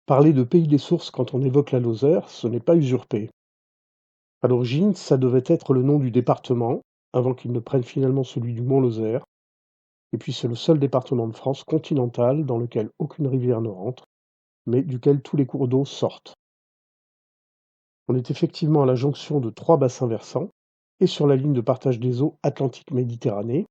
Parler de pays des sources quand on évoque la Lozère, ce n'est pas usurper. À l'origine, ça devait être le nom du département, avant qu'il ne prenne finalement celui du Mont-Lozère, et puis c'est le seul département de France continental dans lequel aucune rivière ne rentre, mais duquel tous les cours d'eau sortent. On est effectivement à la jonction de 3 bassins versants, et sur la ligne de partage des eaux Atlantique-Méditerranée,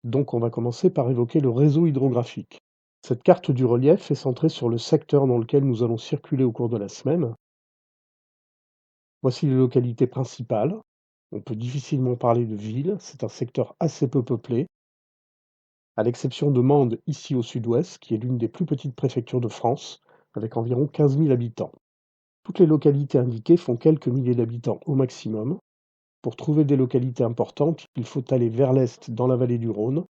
donc on va commencer par évoquer le réseau hydrographique. Cette carte du relief est centrée sur le secteur dans lequel nous allons circuler au cours de la semaine. Voici les localités principales. On peut difficilement parler de ville, c'est un secteur assez peu peuplé, à l'exception de Mende, ici au sud-ouest, qui est l'une des plus petites préfectures de France, avec environ 15 000 habitants. Toutes les localités indiquées font quelques milliers d'habitants au maximum. Pour trouver des localités importantes, il faut aller vers l'est dans la vallée du Rhône,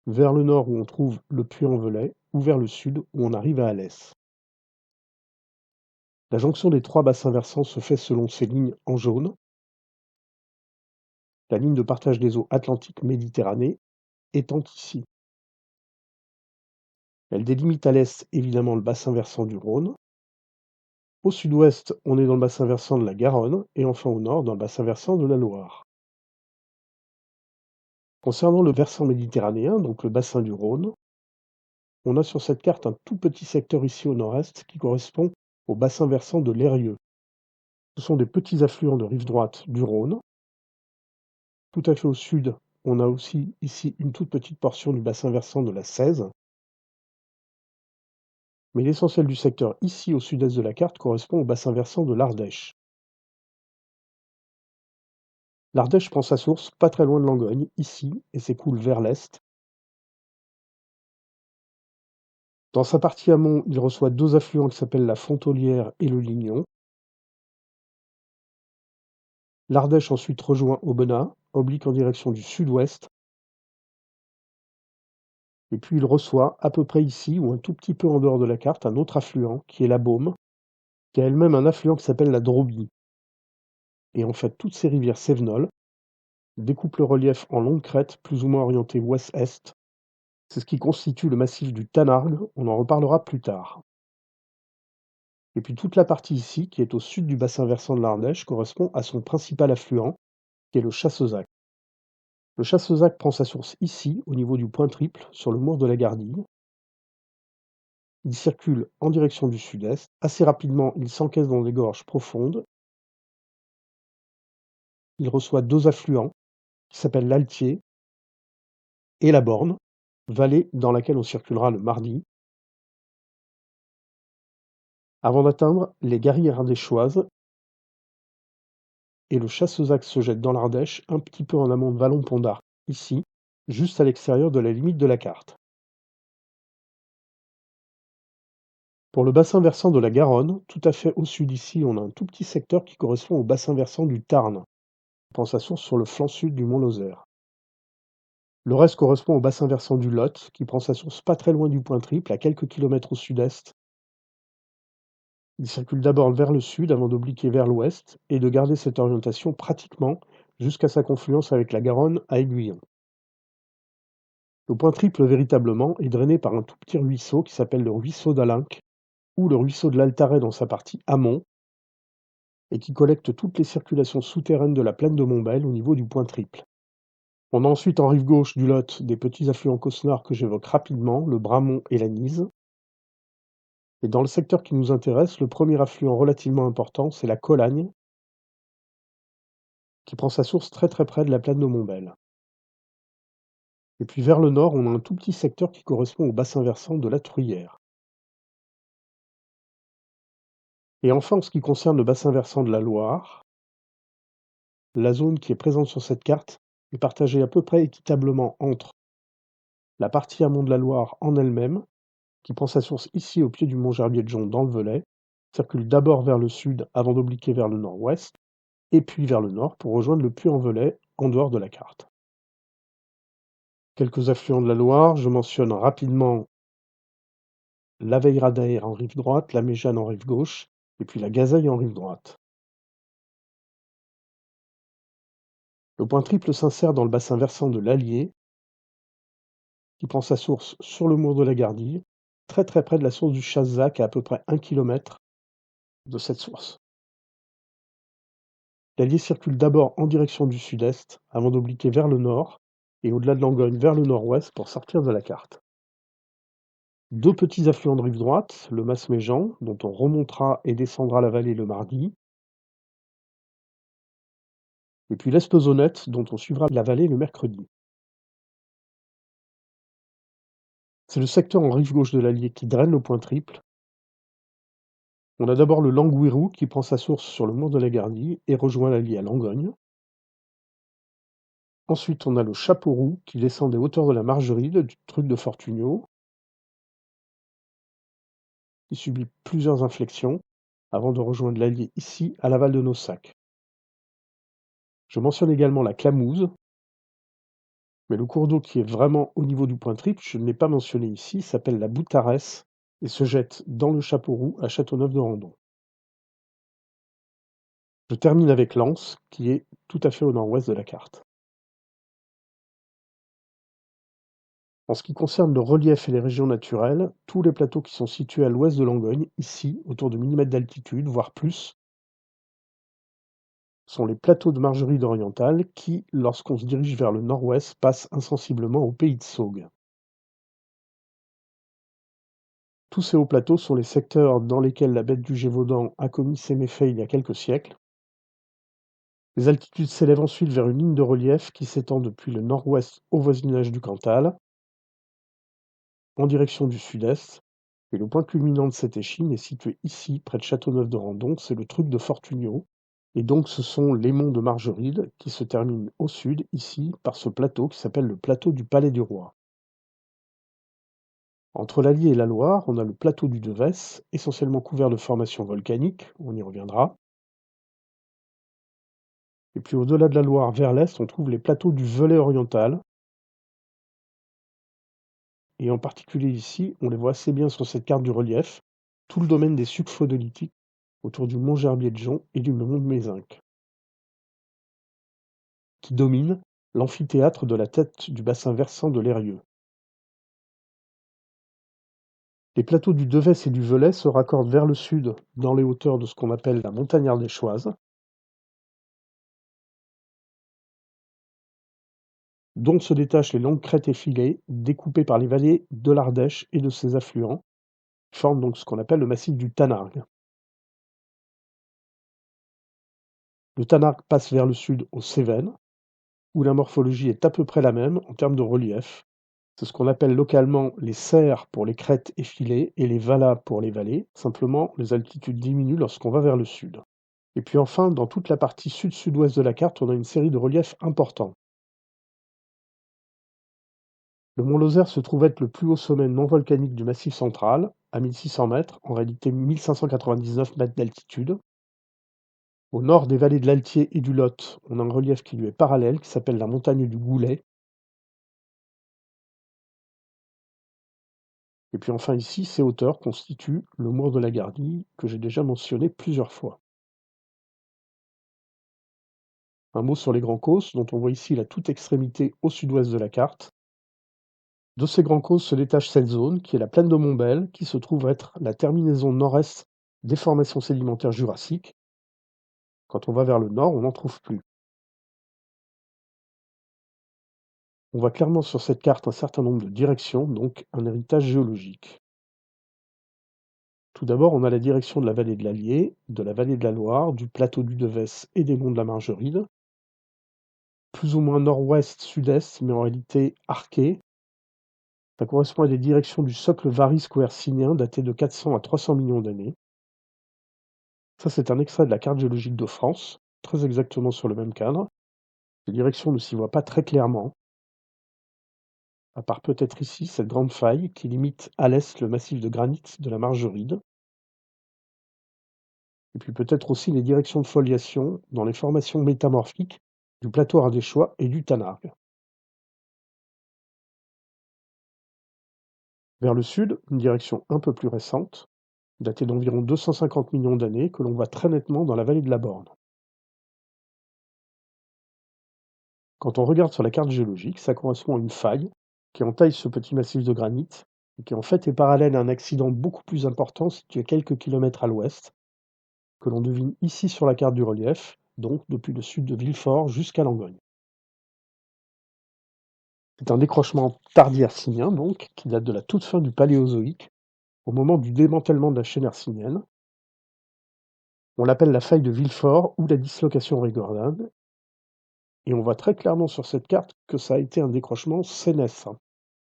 vers le nord où on trouve le Puy-en-Velay, ou vers le sud où on arrive à Alès. La jonction des 3 bassins versants se fait selon ces lignes en jaune. La ligne de partage des eaux Atlantique-Méditerranée étant ici. Elle délimite à l'est évidemment le bassin versant du Rhône. Au sud-ouest, on est dans le bassin versant de la Garonne, et enfin au nord dans le bassin versant de la Loire. Concernant le versant méditerranéen, donc le bassin du Rhône, on a sur cette carte un tout petit secteur ici au nord-est qui correspond au bassin versant de l'Eyrieux. Ce sont des petits affluents de rive droite du Rhône. Tout à fait au sud, on a aussi ici une toute petite portion du bassin versant de la Cèze. Mais l'essentiel du secteur ici au sud-est de la carte correspond au bassin versant de l'Ardèche. L'Ardèche prend sa source pas très loin de Langogne, ici, et s'écoule vers l'est. Dans sa partie amont, il reçoit 2 affluents qui s'appellent la Fontolière et le Lignon. L'Ardèche ensuite rejoint Aubenas, oblique en direction du sud-ouest, et puis il reçoit, à peu près ici, ou un tout petit peu en dehors de la carte, un autre affluent, qui est la Baume, qui a elle-même un affluent qui s'appelle la Drobie. Et en fait, toutes ces rivières cévenoles découpent le relief en longues crêtes, plus ou moins orientées ouest-est. C'est ce qui constitue le massif du Tanargue, on en reparlera plus tard. Et puis toute la partie ici, qui est au sud du bassin versant de l'Ardèche, correspond à son principal affluent, qui est le Chassezac. Le Chassezac prend sa source ici, au niveau du Point Triple, sur le Mour de la Gardille. Il circule en direction du sud-est. Assez rapidement, il s'encaisse dans des gorges profondes. Il reçoit 2 affluents, qui s'appellent l'Altier et la Borne, vallée dans laquelle on circulera le mardi, avant d'atteindre les Garrigues ardéchoises, et le Chassezac se jette dans l'Ardèche, un petit peu en amont de Vallon-Pont-d'Arc, ici, juste à l'extérieur de la limite de la carte. Pour le bassin versant de la Garonne, tout à fait au sud ici, on a un tout petit secteur qui correspond au bassin versant du Tarn. On prend sa source sur le flanc sud du Mont-Lozère. Le reste correspond au bassin versant du Lot, qui prend sa source pas très loin du Point Triple, à quelques kilomètres au sud-est. Il circule d'abord vers le sud avant d'obliquer vers l'ouest et de garder cette orientation pratiquement jusqu'à sa confluence avec la Garonne à Aiguillon. Le Point Triple véritablement est drainé par un tout petit ruisseau qui s'appelle le ruisseau d'Alinck ou le ruisseau de l'Altaret dans sa partie amont et qui collecte toutes les circulations souterraines de la plaine de Montbel au niveau du Point Triple. On a ensuite en rive gauche du Lot des petits affluents cosnards que j'évoque rapidement, le Bramont et la Nise. Et dans le secteur qui nous intéresse, le premier affluent relativement important, c'est la Colagne, qui prend sa source très très près de la plaine de Montbel. Et puis vers le nord, on a un tout petit secteur qui correspond au bassin versant de la Truyère. Et enfin, en ce qui concerne le bassin versant de la Loire, la zone qui est présente sur cette carte est partagée à peu près équitablement entre la partie amont de la Loire en elle-même, qui prend sa source ici au pied du mont Gerbier-de-Jonc dans le Velay, circule d'abord vers le sud avant d'obliquer vers le nord-ouest, et puis vers le nord pour rejoindre le Puy-en-Velay en dehors de la carte. Quelques affluents de la Loire, je mentionne rapidement la Veyradaère en rive droite, la Méjane en rive gauche, et puis la Gazeille en rive droite. Le Point Triple s'insère dans le bassin versant de l'Allier, qui prend sa source sur le Mour de la Gardille, très près de la source du Chassac, à peu près 1 kilomètre de cette source. L'Allier circule d'abord en direction du sud-est, avant d'obliquer vers le nord, et au-delà de Langogne vers le nord-ouest pour sortir de la carte. Deux petits affluents de rive droite, le Mas-Méjean, dont on remontera et descendra la vallée le mardi, et puis l'Espezonnette, dont on suivra la vallée le mercredi. C'est le secteur en rive gauche de l'Allier qui draine le point triple. On a d'abord le Languirou qui prend sa source sur le mont de la Gardie et rejoint l'Allier à Langogne. Ensuite, on a le Chapeauroux qui descend des hauteurs de la Margeride, du truc de Fortunio, qui subit plusieurs inflexions avant de rejoindre l'Allier ici, à l'aval de Naussac. Je mentionne également la Clamouze, mais le cours d'eau qui est vraiment au niveau du point triple, je ne l'ai pas mentionné ici, s'appelle la Boutarès et se jette dans le Chapeauroux à Châteauneuf-de-Randon. Je termine avec l'Anse, qui est tout à fait au nord-ouest de la carte. En ce qui concerne le relief et les régions naturelles, tous les plateaux qui sont situés à l'ouest de Langogne, ici, autour de 1000 mètres d'altitude, voire plus, sont les plateaux de Margeride orientale qui, lorsqu'on se dirige vers le nord-ouest, passent insensiblement au pays de Saugues. Tous ces hauts plateaux sont les secteurs dans lesquels la bête du Gévaudan a commis ses méfaits il y a quelques siècles. Les altitudes s'élèvent ensuite vers une ligne de relief qui s'étend depuis le nord-ouest au voisinage du Cantal, en direction du sud-est, et le point culminant de cette échine est situé ici, près de Châteauneuf-de-Randon, c'est le truc de Fortunio, et donc ce sont les monts de Margeride qui se terminent au sud, ici, par ce plateau qui s'appelle le plateau du Palais du Roi. Entre l'Allier et la Loire, on a le plateau du Devès, essentiellement couvert de formations volcaniques, on y reviendra. Et puis au-delà de la Loire, vers l'est, on trouve les plateaux du Velay oriental. Et en particulier ici, on les voit assez bien sur cette carte du relief, tout le domaine des sucs phonolithiques autour du mont Gerbier de Jonc et du mont Mézinc, qui domine l'amphithéâtre de la tête du bassin versant de l'Eyrieux. Les plateaux du Devès et du Velay se raccordent vers le sud dans les hauteurs de ce qu'on appelle la montagne ardéchoise, dont se détachent les longues crêtes effilées, découpées par les vallées de l'Ardèche et de ses affluents, qui forment donc ce qu'on appelle le massif du Tanargue. Le Tanargue passe vers le sud aux Cévennes, où la morphologie est à peu près la même en termes de relief. C'est ce qu'on appelle localement les serres pour les crêtes effilées et les valas pour les vallées. Simplement, les altitudes diminuent lorsqu'on va vers le sud. Et puis enfin, dans toute la partie sud-sud-ouest de la carte, on a une série de reliefs importants. Le mont Lozère se trouve être le plus haut sommet non volcanique du Massif central, à 1600 mètres, en réalité 1599 mètres d'altitude. Au nord des vallées de l'Altier et du Lot, on a un relief qui lui est parallèle, qui s'appelle la montagne du Goulet. Et puis enfin ici, ces hauteurs constituent le Mour de la Gardie, que j'ai déjà mentionné plusieurs fois. Un mot sur les Grands Causses, dont on voit ici la toute extrémité au sud-ouest de la carte. De ces Grands Causses se détache cette zone, qui est la plaine de Montbel, qui se trouve être la terminaison nord-est des formations sédimentaires jurassiques. Quand on va vers le nord, on n'en trouve plus. On voit clairement sur cette carte un certain nombre de directions, donc un héritage géologique. Tout d'abord, on a la direction de la vallée de l'Allier, de la vallée de la Loire, du plateau du Devès et des monts de la Margeride, plus ou moins nord-ouest-sud-est, mais en réalité arqué. Ça correspond à des directions du socle varisco-hercynien daté de 400 à 300 millions d'années. Ça, c'est un extrait de la carte géologique de France, très exactement sur le même cadre. Les directions ne s'y voient pas très clairement, à part peut-être ici cette grande faille qui limite à l'est le massif de granit de la Margeride. Et puis peut-être aussi les directions de foliation dans les formations métamorphiques du plateau ardéchois et du Tanargue. Vers le sud, une direction un peu plus récente, datée d'environ 250 millions d'années, que l'on voit très nettement dans la vallée de la Borne. Quand on regarde sur la carte géologique, ça correspond à une faille qui entaille ce petit massif de granit et qui en fait est parallèle à un accident beaucoup plus important situé quelques kilomètres à l'ouest, que l'on devine ici sur la carte du relief, donc depuis le sud de Villefort jusqu'à Langogne. C'est un décrochement tardi-hercynien, donc, qui date de la toute fin du Paléozoïque, au moment du démantèlement de la chaîne hercynienne. On l'appelle la faille de Villefort ou la dislocation Rigourdane, et on voit très clairement sur cette carte que ça a été un décrochement sénescent,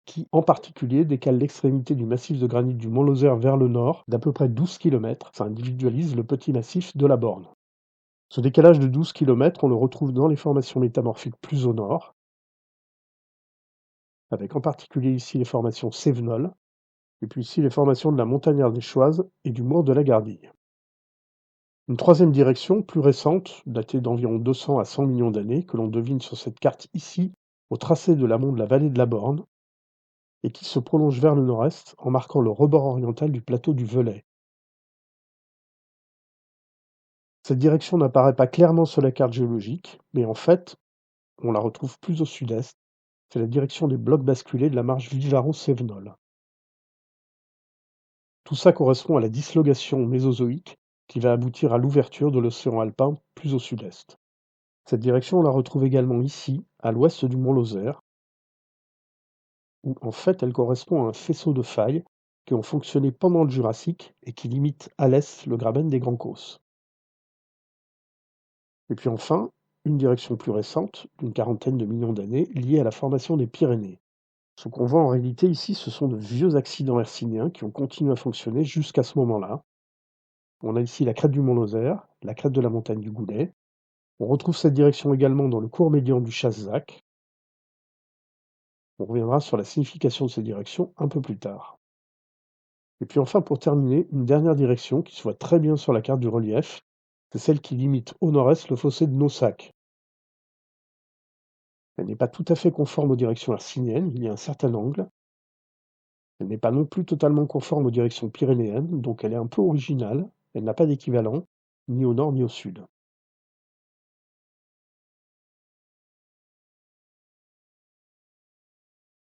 qui en particulier décale l'extrémité du massif de granit du Mont Lozère vers le nord d'à peu près 12 km. Ça individualise le petit massif de la Borne. Ce décalage de 12 km, on le retrouve dans les formations métamorphiques plus au nord, avec en particulier ici les formations Cévenol, et puis ici les formations de la montagne ardéchoise et du Mour de la Gardille. Une troisième direction, plus récente, datée d'environ 200 à 100 millions d'années, que l'on devine sur cette carte ici, au tracé de l'amont de la vallée de la Borne, et qui se prolonge vers le nord-est en marquant le rebord oriental du plateau du Velay. Cette direction n'apparaît pas clairement sur la carte géologique, mais en fait, on la retrouve plus au sud-est. C'est la direction des blocs basculés de la marge Villaro-Cévenol. Tout ça correspond à la dislocation mésozoïque qui va aboutir à l'ouverture de l'océan alpin plus au sud-est. Cette direction, on la retrouve également ici, à l'ouest du Mont Lozère, où en fait elle correspond à un faisceau de failles qui ont fonctionné pendant le Jurassique et qui limitent à l'est le graben des Grands Causses. Et puis enfin, une direction plus récente, d'une quarantaine de millions d'années, liée à la formation des Pyrénées. Ce qu'on voit en réalité ici, ce sont de vieux accidents hercyniens qui ont continué à fonctionner jusqu'à ce moment-là. On a ici la crête du Mont Lozère, la crête de la montagne du Goulet. On retrouve cette direction également dans le cours médian du Chassezac. On reviendra sur la signification de ces directions un peu plus tard. Et puis enfin, pour terminer, une dernière direction qui se voit très bien sur la carte du relief, c'est celle qui limite au nord-est le fossé de Naussac. Elle n'est pas tout à fait conforme aux directions hercyniennes, il y a un certain angle. Elle n'est pas non plus totalement conforme aux directions pyrénéennes, donc elle est un peu originale, elle n'a pas d'équivalent, ni au nord ni au sud.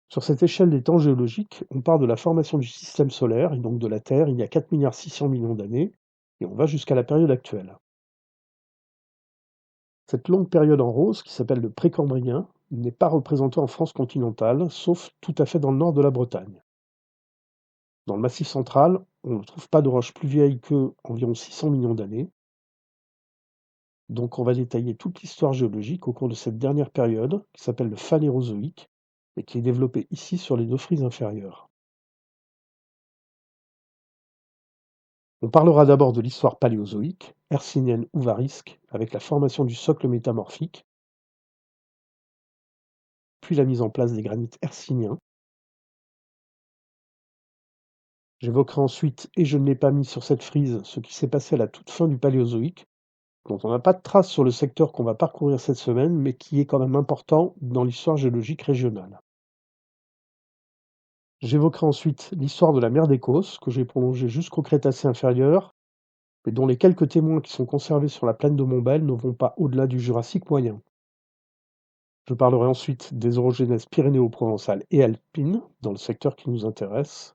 Sur cette échelle des temps géologiques, on part de la formation du système solaire, et donc de la Terre, il y a 4,6 milliards d'années, et on va jusqu'à la période actuelle. Cette longue période en rose, qui s'appelle le Précambrien, n'est pas représentée en France continentale, sauf tout à fait dans le nord de la Bretagne. Dans le Massif central, on ne trouve pas de roches plus vieilles que environ 600 millions d'années. Donc on va détailler toute l'histoire géologique au cours de cette dernière période, qui s'appelle le Phanérozoïque, et qui est développée ici sur les deux frises inférieures. On parlera d'abord de l'histoire paléozoïque, hercynienne ou varisque, avec la formation du socle métamorphique, puis la mise en place des granites hercyniens. J'évoquerai ensuite, et je ne l'ai pas mis sur cette frise, ce qui s'est passé à la toute fin du Paléozoïque, dont on n'a pas de traces sur le secteur qu'on va parcourir cette semaine, mais qui est quand même important dans l'histoire géologique régionale. J'évoquerai ensuite l'histoire de la mer d'Écosse, que j'ai prolongée jusqu'au Crétacé inférieur, mais dont les quelques témoins qui sont conservés sur la plaine de Montbel ne vont pas au-delà du Jurassique moyen. Je parlerai ensuite des orogénèses pyrénéo-provençales et alpines, dans le secteur qui nous intéresse.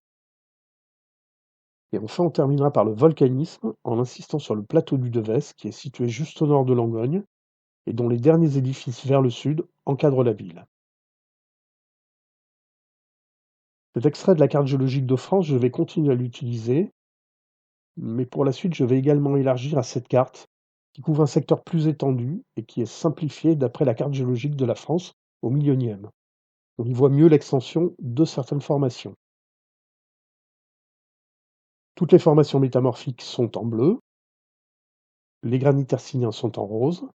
Et enfin, on terminera par le volcanisme, en insistant sur le plateau du Devès, qui est situé juste au nord de Langogne, et dont les derniers édifices vers le sud encadrent la ville. Cet extrait de la carte géologique de France, je vais continuer à l'utiliser, mais pour la suite, je vais également élargir à cette carte, qui couvre un secteur plus étendu et qui est simplifié d'après la carte géologique de la France au millionième. On y voit mieux l'extension de certaines formations. Toutes les formations métamorphiques sont en bleu, les granites hercyniens sont en rose,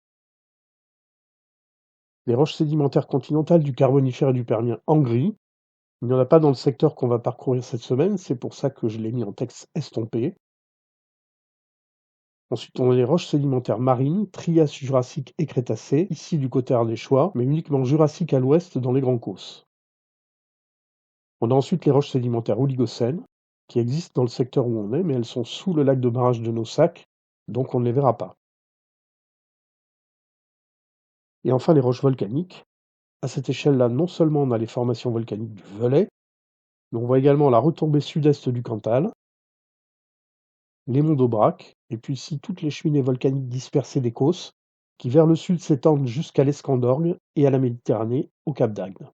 les roches sédimentaires continentales du Carbonifère et du Permien en gris. Il n'y en a pas dans le secteur qu'on va parcourir cette semaine, c'est pour ça que je l'ai mis en texte estompé. Ensuite, on a les roches sédimentaires marines, Trias, Jurassique et Crétacé, ici du côté ardéchois, mais uniquement Jurassique à l'ouest dans les Grands Causses. On a ensuite les roches sédimentaires oligocènes, qui existent dans le secteur où on est, mais elles sont sous le lac de barrage de Naussac, donc on ne les verra pas. Et enfin les roches volcaniques. À cette échelle-là, non seulement on a les formations volcaniques du Velay, Mais on voit également la retombée sud-est du Cantal, les monts d'Aubrac, et puis ici toutes les cheminées volcaniques dispersées des Causses, qui vers le sud s'étendent jusqu'à l'Escandorgue et à la Méditerranée, au Cap d'Agde.